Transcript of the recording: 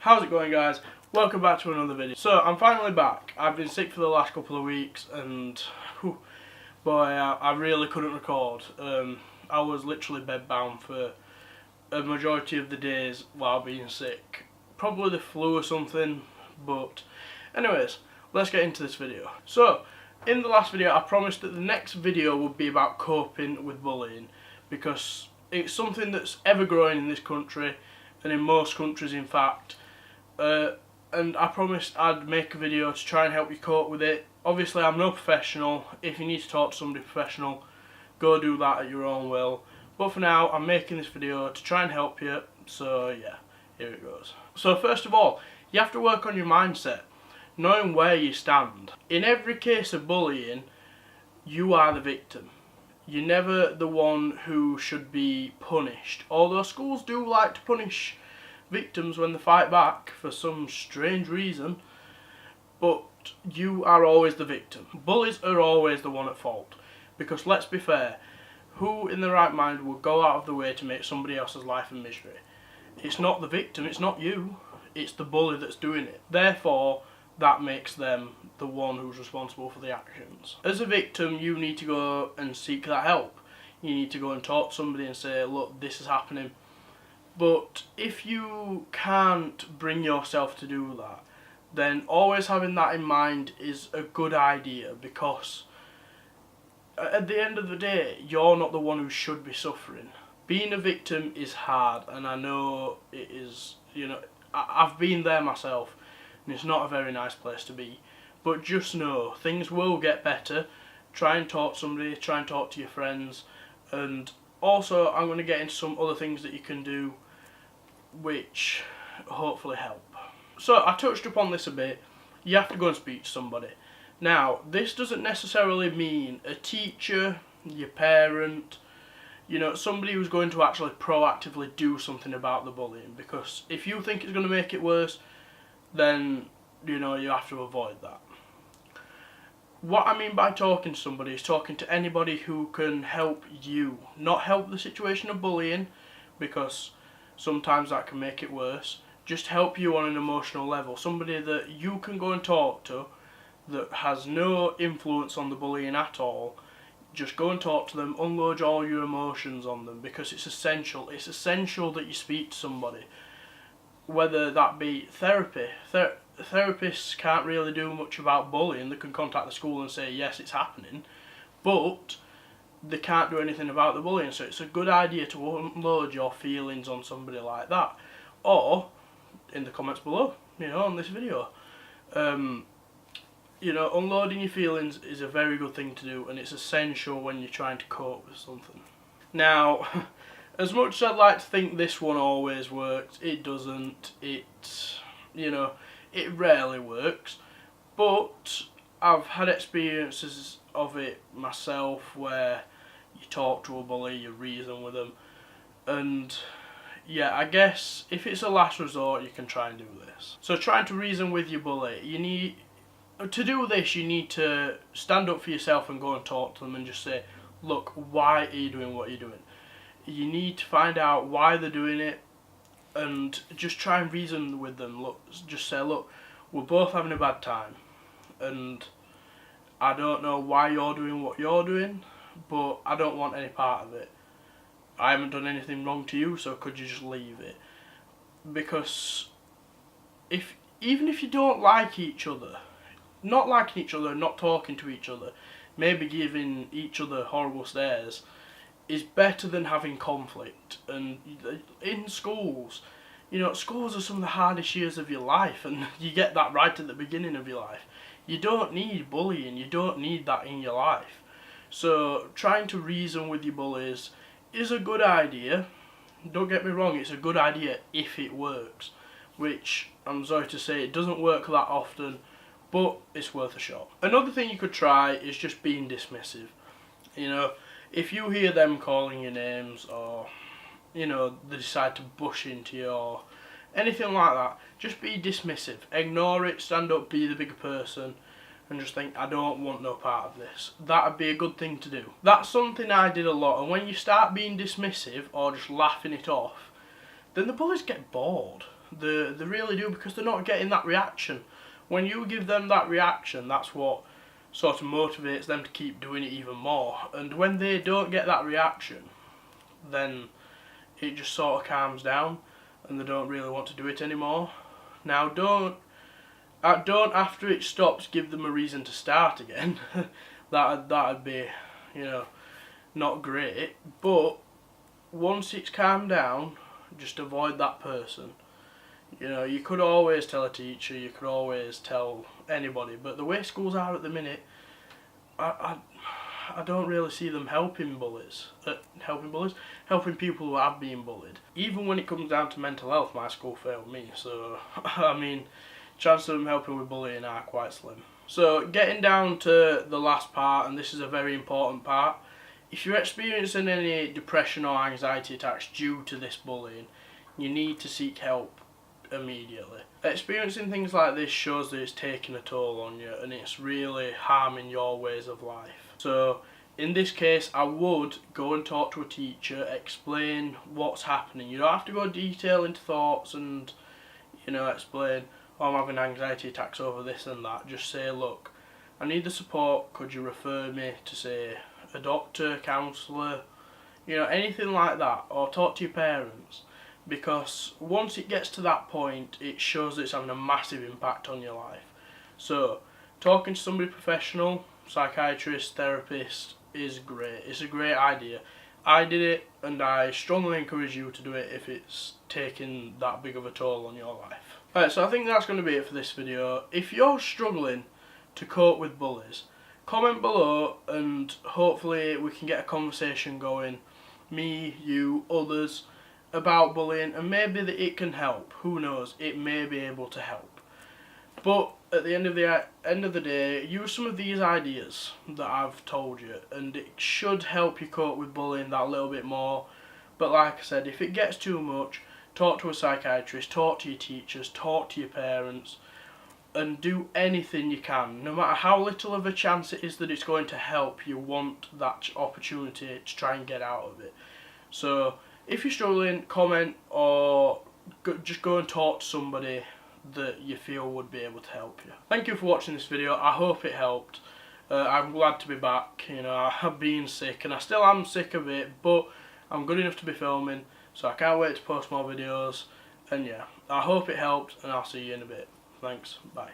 How's it going, guys? Welcome back to another video. So I'm finally back. I've been sick for the last couple of weeks and boy, I really couldn't record. I was literally bedbound for a majority of the days while being sick. Probably the flu or something, but anyways, let's get into this video. So in the last video I promised that the next video would be about coping with bullying, because it's something that's ever growing in this country and in most countries in fact. And I promised I'd make a video to try and help you cope with it. Obviously I'm no professional. If you need to talk to somebody professional, go do that at your own will. But for now I'm making this video to try and help you. So yeah, here it goes. So first of all, you have to work on your mindset, knowing where you stand. In every case of bullying, you are the victim. You're never the one who should be punished. Although schools do like to punish victims when they fight back for some strange reason, but you are always the victim. Bullies are always the one at fault, because let's be fair, who in their right mind would go out of the way to make somebody else's life a misery? It's not the victim, it's not you, it's the bully that's doing it. Therefore, that makes them the one who's responsible for the actions. As a victim, you need to go and seek that help. You need to go and talk to somebody and say, look, this is happening. But if you can't bring yourself to do that, then always having that in mind is a good idea, because at the end of the day, you're not the one who should be suffering. Being a victim is hard, and I know it is, I've been there myself, and it's not a very nice place to be. But just know, things will get better. Try and talk to somebody, try and talk to your friends, and also I'm going to get into some other things that you can do which hopefully help. So I touched upon this a bit. You have to go and speak to somebody. Now, this doesn't necessarily mean a teacher, your parent, somebody who's going to actually proactively do something about the bullying, because if you think it's going to make it worse, then you have to avoid that. What I mean by talking to somebody is talking to anybody who can help you, not help the situation of bullying, because sometimes that can make it worse. Just help you on an emotional level. Somebody that you can go and talk to that has no influence on the bullying at all. Just go and talk to them, unload all your emotions on them, because it's essential. It's essential that you speak to somebody. Whether that be therapy. Therapists can't really do much about bullying. They can contact the school and say, yes, it's happening. But they can't do anything about the bullying, so it's a good idea to unload your feelings on somebody like that, or in the comments below, on this video. Unloading your feelings is a very good thing to do, and it's essential when you're trying to cope with something. Now, as much as I'd like to think this one always works, it doesn't. It rarely works, but I've had experiences of it myself where you talk to a bully, you reason with them, and yeah, I guess if it's a last resort, you can try and do this. So trying to reason with your bully, to do this, you need to stand up for yourself and go and talk to them and just say, look, why are you doing what you're doing? You need to find out why they're doing it, and just try and reason with them. Look, just say, look, we're both having a bad time, and I don't know why you're doing what you're doing, but I don't want any part of it. I haven't done anything wrong to you, so could you just leave it? Because even if you don't like each other, not liking each other, not talking to each other, maybe giving each other horrible stares, is better than having conflict. And in schools, schools are some of the hardest years of your life, and you get that right at the beginning of your life. You don't need bullying, you don't need that in your life. So trying to reason with your bullies is a good idea. Don't get me wrong, it's a good idea if it works, which I'm sorry to say it doesn't work that often, but it's worth a shot. Another thing you could try is just being dismissive. If you hear them calling your names, or they decide to bush into you or anything like that, just be dismissive. Ignore it, stand up, be the bigger person, and just think, I don't want no part of this. That would be a good thing to do. That's something I did a lot, and when you start being dismissive or just laughing it off, then the bullies get bored. They really do, because they're not getting that reaction. When you give them that reaction, that's what sort of motivates them to keep doing it even more. And when they don't get that reaction, then it just sort of calms down and they don't really want to do it anymore. Now don't after it stops give them a reason to start again. that'd be, you know, not great. But once it's calmed down, just avoid that person. You know, you could always tell a teacher, you could always tell anybody, but the way schools are at the minute, I don't really see them helping bullies. Helping people who have been bullied. Even when it comes down to mental health, my school failed me, so I mean, chances of them helping with bullying are quite slim. So getting down to the last part, and this is a very important part, if you're experiencing any depression or anxiety attacks due to this bullying, you need to seek help immediately. Experiencing things like this shows that it's taking a toll on you and it's really harming your ways of life. So in this case, I would go and talk to a teacher, explain what's happening. You don't have to go detail into thoughts and, you know, explain, oh, I'm having anxiety attacks over this and that. Just say, look, I need the support, could you refer me to, say, a doctor, counsellor, you know, anything like that, or talk to your parents. Because once it gets to that point, it shows that it's having a massive impact on your life. So talking to somebody professional, psychiatrist, therapist, is great. It's a great idea. I did it, and I strongly encourage you to do it if it's taking that big of a toll on your life. Alright, so I think that's going to be it for this video. If you're struggling to cope with bullies, comment below and hopefully we can get a conversation going, me, you, others, about bullying, and maybe that it can help. Who knows, it may be able to help. But at the end of the day, use some of these ideas that I've told you, and it should help you cope with bullying that little bit more. But like I said, if it gets too much, talk to a psychiatrist, talk to your teachers, talk to your parents, and do anything you can. No matter how little of a chance it is that it's going to help, you want that opportunity to try and get out of it. So if you're struggling, comment, or just go and talk to somebody that you feel would be able to help you. Thank you for watching this video. I hope it helped. I'm glad to be back. You know, I've been sick and I still am sick of it, but I'm good enough to be filming, so I can't wait to post more videos. And yeah, I hope it helped, and I'll see you in a bit. Thanks, bye.